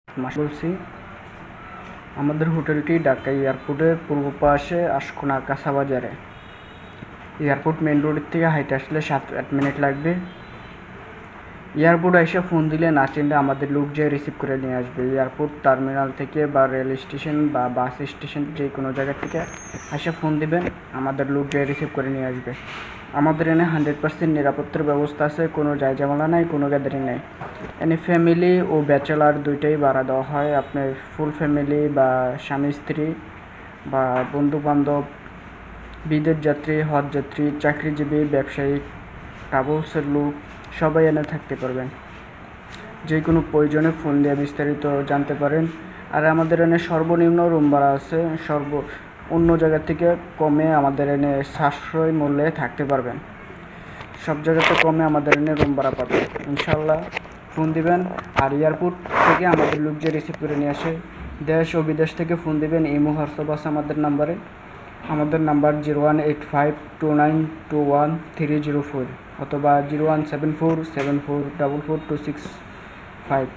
বলছি, আমাদের হোটেলটি ঢাকা এয়ারপোর্টের পূর্ব পাশে আশকোনা কাঁচাবাজারে। এয়ারপোর্ট মেন রোডের থেকে হাইটে আসলে 7-8 মিনিট লাগবে। এয়ারপোর্ট এসে ফোন দিলে না চিনলে আমাদের লোক যেয়ে রিসিভ করে নিয়ে আসবে। এয়ারপোর্ট টার্মিনাল থেকে বা রেল স্টেশন বা বাস স্টেশন যে কোনো জায়গা থেকে এসে ফোন দিবেন, আমাদের লোক যেয়ে রিসিভ করে নিয়ে আসবে। আমাদের এনে 100% নিরাপত্তার ব্যবস্থা আছে, কোনো ঝামেলা নাই, কোনো গ্যাদারিং নেই। এনে ফ্যামিলি ও ব্যাচেলার দুইটাই ভাড়া দেওয়া হয়। আপনার ফুল ফ্যামিলি বা স্বামী স্ত্রী বা বন্ধুবান্ধব, বিদেশ যাত্রী, হজ যাত্রী, চাকরিজীবী, ব্যবসায়ী, ট্রাভেলসের লোক সবাই এনে থাকতে পারবেন। যে কোনো প্রয়োজনে ফোন দিয়ে বিস্তারিত জানতে পারেন। আর আমাদের এনে সর্বনিম্ন রুম ভাড়া আছে, অন্য জায়গা থেকে কমে আমাদের এনে সাশ্রয় মূল্যে থাকতে পারবেন। সব জায়গাতে কমে আমাদের এনে রুম ভাড়া পাবেন ইনশাল্লাহ। ফোন দিবেন। আর এয়ারপোর্ট থেকে আমাদের লোক যে রিসিভ করে নিয়ে আসে। দেশ ও বিদেশ থেকে ফোন দিবেন, ইমো হোয়াটসঅ্যাপ আছে আমাদের নাম্বারে। আমাদের নাম্বার 018529213004 অথবা 01747442265।